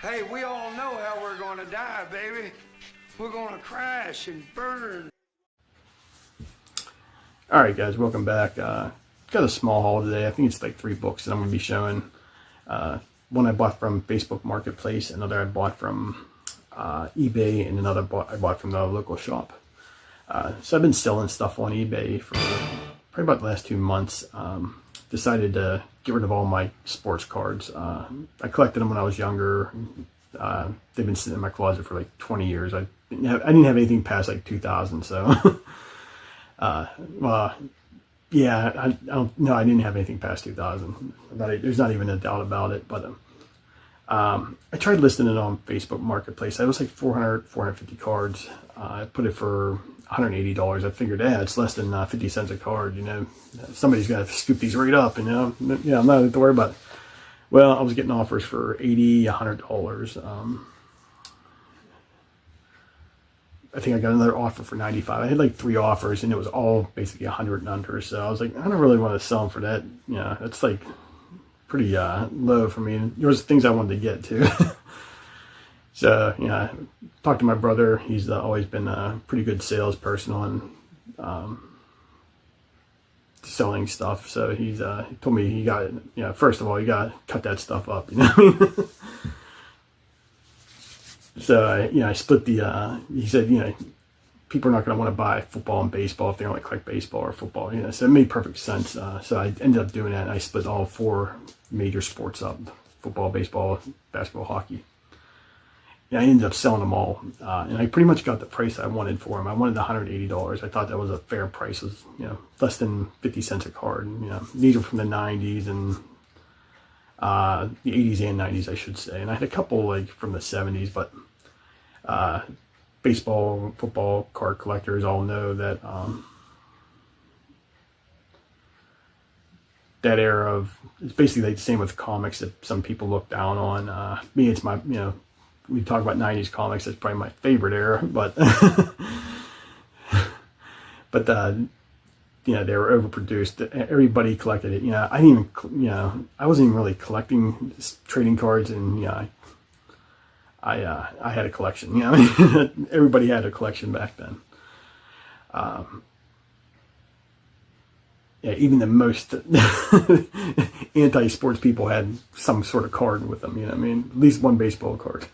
Hey, we all know how we're gonna die, baby. We're gonna crash and burn. Alright guys, welcome back. Got a small haul today. I think it's like 3 books that I'm going to be showing. One I bought from Facebook Marketplace, another I bought from eBay, and another I bought from the local shop. So I've been selling stuff on eBay for probably about the last 2 months. Decided to get rid of all my sports cards. I collected them when I was younger. They've been sitting in my closet for like 20 years. I didn't have anything past like 2000, so... yeah, I don't know. I didn't have anything past 2000. There's not even a doubt about it. But I tried listing it on Facebook Marketplace. I was like 450 cards. I put it for $180. I figured, it's less than 50 cents a card. You know, somebody's got to scoop these right up. You know, yeah, I'm not going to worry about it. Well, I was getting offers for $80, $100. I think I got another offer for $95. I had like 3 offers, and it was all basically 100 and under. So I was like, I don't really want to sell them for that. You know, it's like pretty low for me. And there was things I wanted to get too. So, you know, I talked to my brother. He's always been a pretty good salesperson on selling stuff. So he told me he got it. You know, first of all, you got to cut that stuff up. You know what I mean? So, I split the, he said, people are not going to want to buy football and baseball if they only collect baseball or football, so it made perfect sense. So I ended up doing that, and I split all 4 major sports up: football, baseball, basketball, hockey. And I ended up selling them all, and I pretty much got the price I wanted for them. I wanted $180. I thought that was a fair price. It was, less than 50 cents a card. These are from the 90s and the 80s and 90s, I should say. And I had a couple like from the 70s, but baseball, football card collectors all know that that era of, it's basically like the same with comics that some people look down on. Me, it's my, we talk about 90s comics, that's probably my favorite era, but but they were overproduced. Everybody collected it. I didn't even, I wasn't even really collecting trading cards, and I had a collection. Everybody had a collection back then. Yeah, even the most anti-sports people had some sort of card with them. At least one baseball card.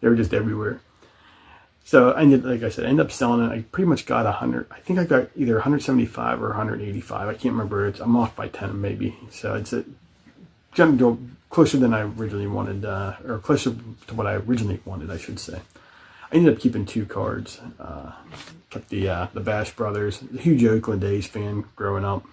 They were just everywhere. So like I said, I ended up selling it. I pretty much got 100. I think I got either 175 or 185. I can't remember. I'm off by 10 maybe. So it's closer than I originally wanted, or closer to what I originally wanted, I should say. I ended up keeping 2 cards. Kept the Bash Brothers. A huge Oakland A's fan growing up.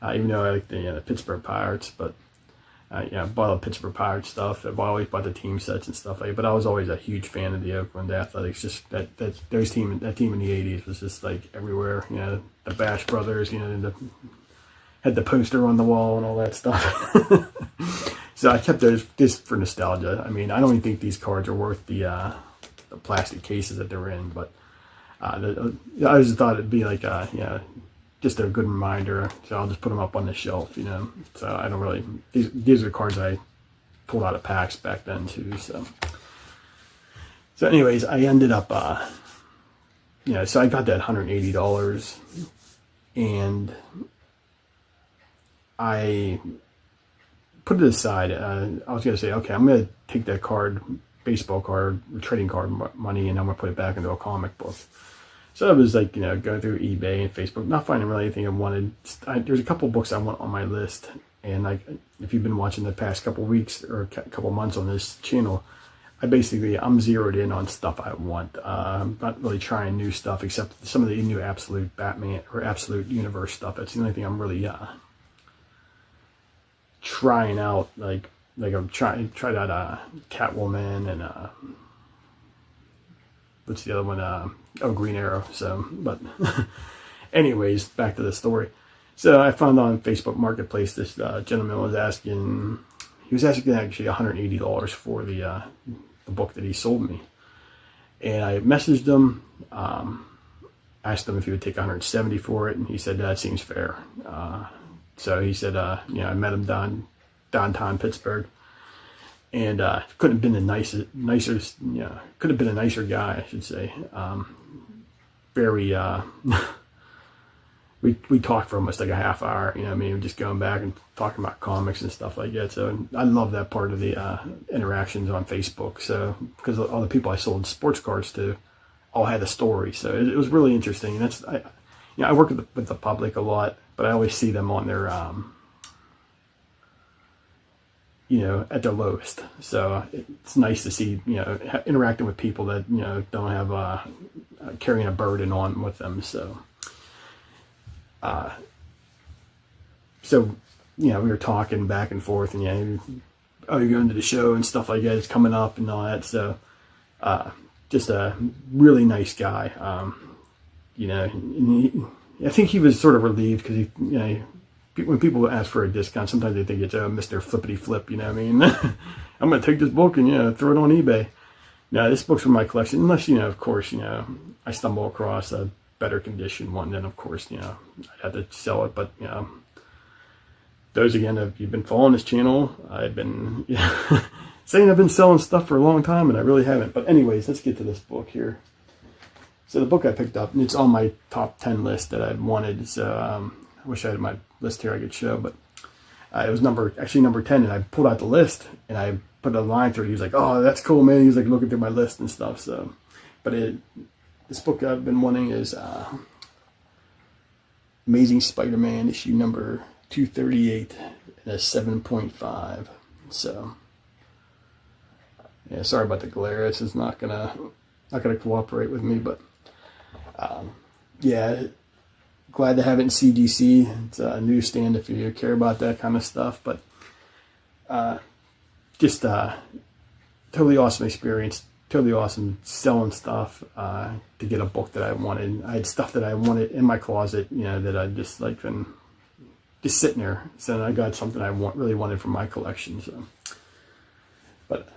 Even though I like the Pittsburgh Pirates, but I bought the Pittsburgh Pirates stuff. I've always bought the team sets and stuff like that. But I was always a huge fan of the Oakland Athletics. Just that team in the 80s was just like everywhere. The Bash Brothers. Had the poster on the wall and all that stuff. So I kept those just for nostalgia. I don't even think these cards are worth the plastic cases that they're in, but I just thought it'd be like just a good reminder. So I'll just put them up on the shelf, So I don't really, these are cards I pulled out of packs back then too. So anyways, I ended up so I got that $180, and I put it aside. I was going to say, okay, I'm going to take that card, baseball card, trading card money, and I'm going to put it back into a comic book. So I was like, going through eBay and Facebook, not finding really anything I wanted. There's a couple books I want on my list. And like, if you've been watching the past couple weeks or a couple months on this channel, I'm zeroed in on stuff I want. I'm not really trying new stuff, except some of the new Absolute Batman or Absolute Universe stuff. That's the only thing I'm really trying out. Like I'm tried out Catwoman and what's the other one? Green Arrow. So, but anyways, back to the story. So I found on Facebook Marketplace this gentleman was asking actually $180 for the book that he sold me, and I messaged him, asked him if he would take $170 for it, and he said that seems fair. So he said, I met him downtown Pittsburgh, and couldn't have been could have been a nicer guy, I should say. Very, we talked for almost like a half hour, you know what I mean, just going back and talking about comics and stuff like that. So I love that part of the interactions on Facebook. So because all the people I sold sports cards to all had a story, so it was really interesting. And I work with the public a lot, but I always see them on their at their lowest. So it's nice to see, interacting with people that, don't have carrying a burden on with them. So, we were talking back and forth, and you're going to the show and stuff like that. It's coming up and all that. So, just a really nice guy. And I think he was sort of relieved because when people ask for a discount, sometimes they think it's Mr. Flippity Flip, you know what I mean? I'm going to take this book and, throw it on eBay. No, this book's from my collection, unless, of course, I stumble across a better condition one, then of course, I'd have to sell it. But, those again, if you've been following this channel, I've been saying I've been selling stuff for a long time, and I really haven't. But anyways, let's get to this book here. So the book I picked up, and it's on my top 10 list that I wanted. So I wish I had my list here I could show, but it was number 10, and I pulled out the list and I put a line through it. He was like, "Oh, that's cool, man." He was like looking through my list and stuff. So, but this book I've been wanting is Amazing Spider-Man, issue number 238, and a 7.5. So, yeah, sorry about the glare. This is not gonna cooperate with me, but glad to have it in CGC. It's a newsstand if you care about that kind of stuff. But just totally awesome experience. Totally awesome selling stuff to get a book that I wanted. I had stuff that I wanted in my closet, that I just like been just sitting there. So I got something I really wanted from my collection. So, but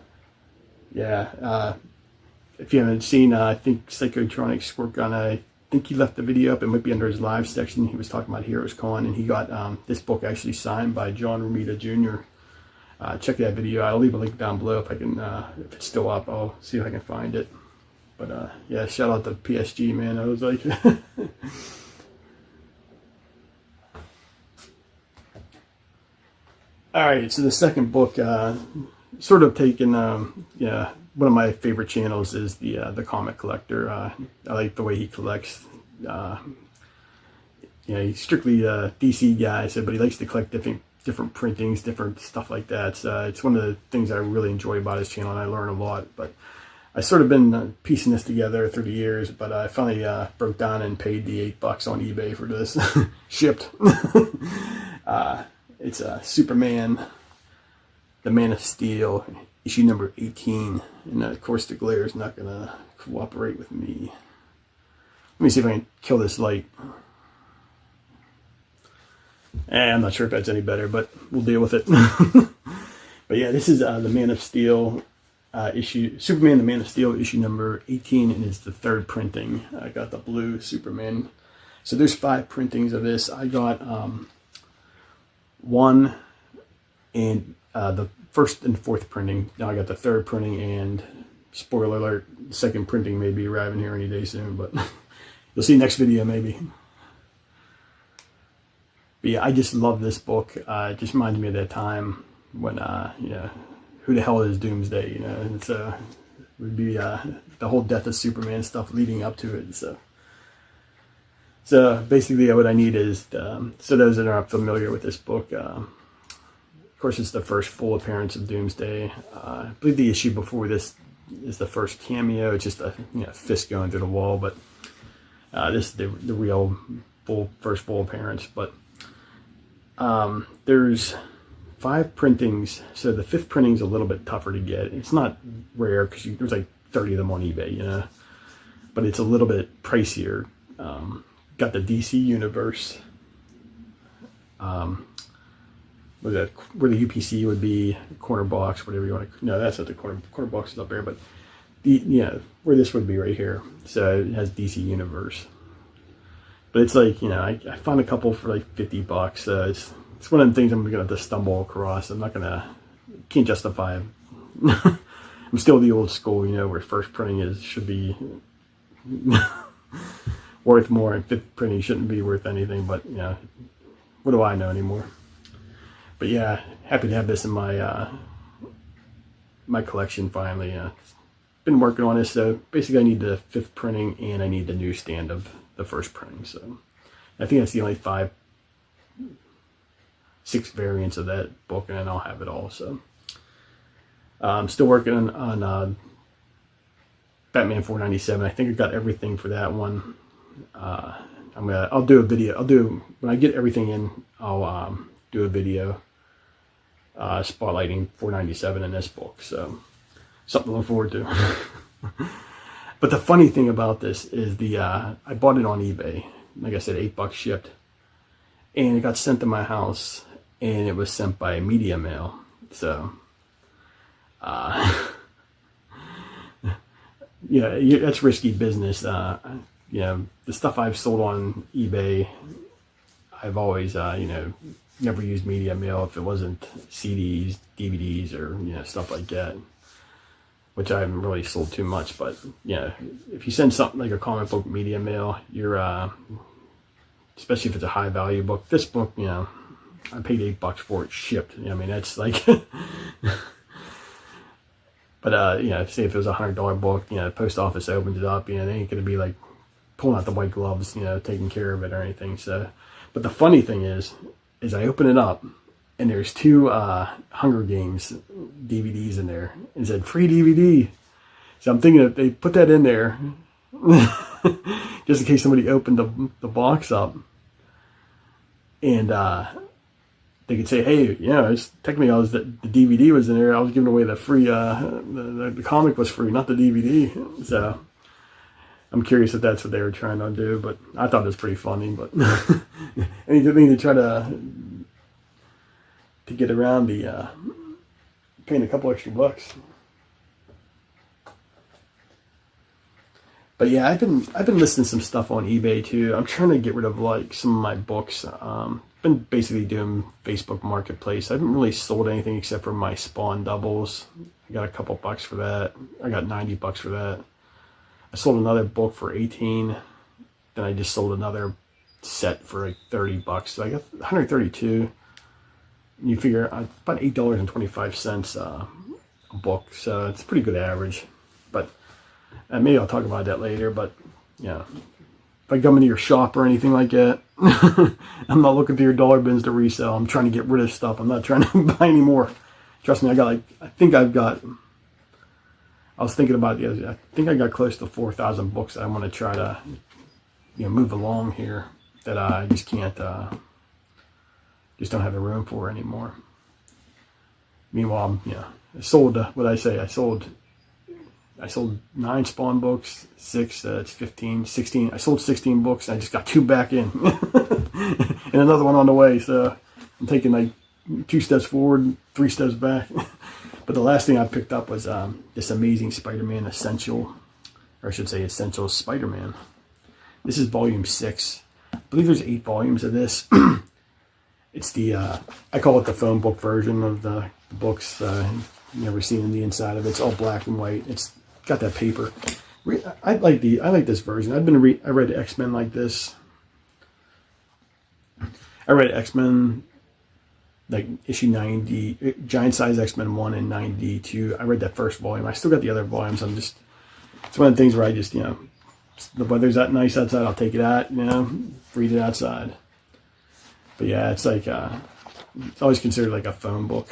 yeah, if you haven't seen, I think Psychotronic Squirt gun, I think he left the video up. It might be under his live section. He was talking about Heroes Con, and he got this book actually signed by John Romita Jr. Check that video. I'll leave a link down below if I can. If it's still up, I'll see if I can find it. But yeah, shout out to PSG, man. I was like, all right. So the second book, sort of taken, one of my favorite channels is the comic collector. I like the way he collects. He's strictly a DC guy, but he likes to collect different printings, different stuff like that. So it's one of the things I really enjoy about his channel, and I learn a lot. But I sort of been piecing this together through the years, but I finally broke down and paid the $8 on eBay for this, shipped. It's Superman, the Man of Steel, issue number 18. And of course the glare is not gonna cooperate with me. Let me see if I can kill this light. I'm not sure if that's any better, but we'll deal with it. But yeah, this is the Man of Steel Superman, the Man of Steel, issue number 18, and it's the third printing. I got the blue Superman. So there's 5 printings of this. I got one and the first and fourth printing. Now I got the third printing, and spoiler alert, the second printing may be arriving here any day soon, but you'll see next video maybe. But yeah, I just love this book. It just reminds me of that time when, who the hell is Doomsday? It's it would be the whole death of Superman stuff leading up to it. So basically, what I need is so those that aren't familiar with this book. Of course, it's the first full appearance of Doomsday. I believe the issue before this is the first cameo. It's just a fist going through the wall, but this is the real first full appearance. But there's 5 printings, so the 5th printing is a little bit tougher to get. It's not rare because there's like 30 of them on eBay, but it's a little bit pricier. Got the DC Universe, where the UPC would be, corner box, whatever you want to. No, that's not the corner box is up there, but where this would be right here. So it has DC Universe. But it's like, I found a couple for like $50. It's one of the things I'm going to have to stumble across. I'm not going to, can't justify I'm still the old school, you know, where first printing should be worth more, and fifth printing shouldn't be worth anything. But you know, what do I know anymore? But yeah, happy to have this in my my collection finally. Been working on this, so basically I need the fifth printing and I need the newsstand of the first printing. So I think that's the only 6 variants of that book, and then I'll have it all. So I'm still working on Batman 497. I think I got everything for that one. I'll do a video. When I get everything in, I'll do a video spotlighting 497 in this book. So something to look forward to. But the funny thing about this is I bought it on eBay. Like I said, $8 shipped, and it got sent to my house, and it was sent by media mail. So yeah, that's risky business. You know, the stuff I've sold on eBay, I've always you know, never used media mail if it wasn't CDs, DVDs, or you know, stuff like that, which I haven't really sold too much. But you know, if you send something like a comic book media mail, you're especially if it's a high value book. This book, you know, I paid $8 for it shipped. I mean, that's like but you know, say if it was a $100 book, you know, the post office opens it up, you know, they ain't gonna be like pulling out the white gloves, you know, taking care of it or anything. So, but the funny thing is I open it up and there's 2 Hunger Games DVDs in there, and it said free DVD. So I'm thinking that they put that in there just in case somebody opened the box up, and they could say, hey, yeah, it's technically the DVD was in there. I was giving away the free, the comic was free, not the DVD. So I'm curious if that's what they were trying to do, but I thought it was pretty funny. But anything to try to get around the paying a couple extra bucks. But yeah, I've been listing some stuff on eBay too. I'm trying to get rid of like some of my books. Been basically doing Facebook Marketplace. I haven't really sold anything except for my Spawn doubles. I got a couple bucks for that. I got $90 for that. I sold another book for $18. Then I just sold another set for like $30. So I got 132. You figure about $8.25 a book. So it's a pretty good average. But maybe I'll talk about that later. But yeah, if I come into your shop or anything like that, I'm not looking through your dollar bins to resell. I'm trying to get rid of stuff. I'm not trying to buy any more. Trust me, I was thinking about it the other day. I think I got close to 4,000 books that I want to try to, you know, move along here that I just can't, just don't have the room for anymore. Meanwhile, I sold, I sold 9 Spawn books, 6, it's 15, 16. I sold 16 books, and I just got 2 back in. And another one on the way, so I'm taking like 2 steps forward, 3 steps back. But the last thing I picked up was this Amazing Spider-Man Essential, or I should say Essential Spider-Man. This is volume 6. I believe there's 8 volumes of this. It's the, I call it the phone book version of the books. You've never seen in the inside of it. It's all black and white. It's got that paper. I like this version. I read X-Men like this. I read X-Men like issue 90, Giant Size X-Men 1 and 92. I read that first volume. I still got the other volumes. It's one of the things where I just, the weather's that nice outside, I'll take it out, read it outside. But yeah, it's like, it's always considered like a phone book.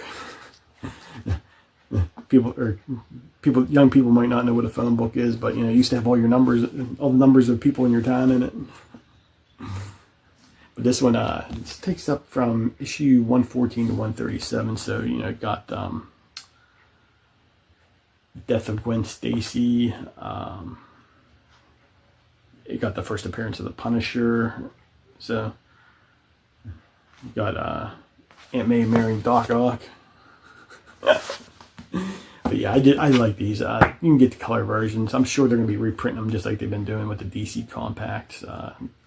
Young people might not know what a phone book is, but you used to have all your numbers, all the numbers of people in your town in it. But this one, it takes up from issue 114 to 137. So it got Death of Gwen Stacy. It got the first appearance of the Punisher. So you got Aunt May marrying Doc Ock. But yeah, I like these. You can get the color versions. I'm sure they're going to be reprinting them just like they've been doing with the DC Compacts.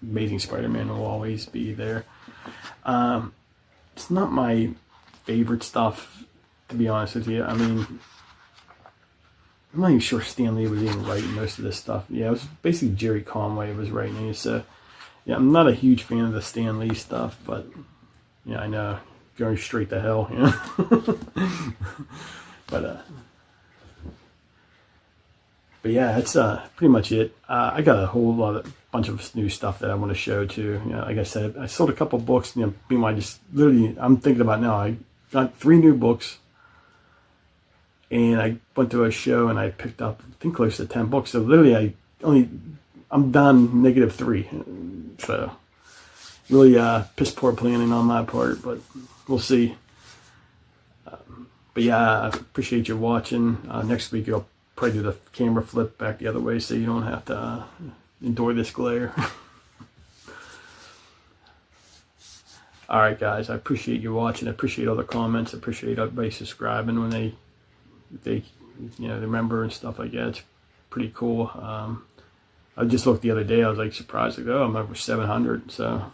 Amazing Spider-Man will always be there. It's not my favorite stuff, to be honest with you. I mean, I'm not even sure Stan Lee was even writing most of this stuff. Yeah, it was basically Jerry Conway was writing it. So, yeah, I'm not a huge fan of the Stan Lee stuff, but, yeah, I know, going straight to hell, you know. But yeah, that's pretty much it. I got a whole bunch of new stuff that I want to show too. You know, like I said, I sold a couple books. You know, meanwhile, I'm thinking about now. I got 3 new books, and I went to a show and I picked up, I think, close to 10 books. So literally, I'm done -3. So really piss poor planning on my part, but we'll see. But yeah, I appreciate you watching. Next week I'll probably do the camera flip back the other way so you don't have to endure this glare. Alright guys, I appreciate you watching. I appreciate all the comments. I appreciate everybody subscribing when they you know, remember and stuff like that. It's pretty cool. I just looked the other day, I was like surprised, like, oh, I'm over 700. So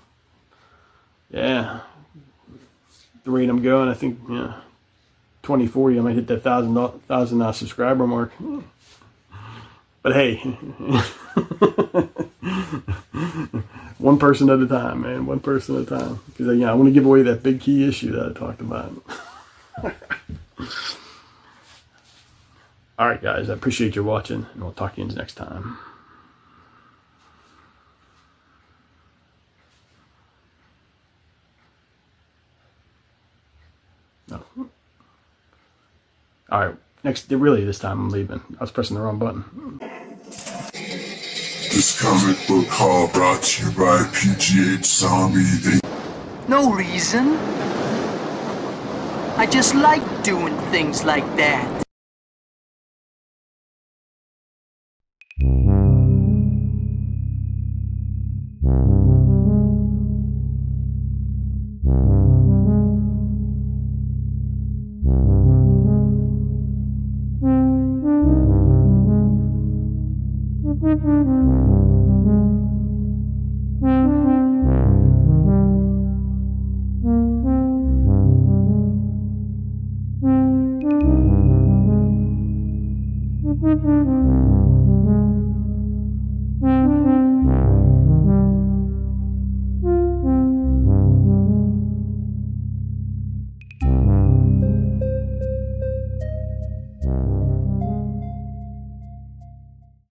yeah, the rate I'm going, I think, yeah, 2040 I might hit that 1,000 subscriber mark. But hey, one person at a time, man. One person at a time. Because I want to give away that big key issue that I talked about. All right, guys. I appreciate you watching, and we'll talk to you next time. No. All right. This time I'm leaving. I was pressing the wrong button. This comic book haul brought to you by PGH Zombie. No reason. I just like doing things like that.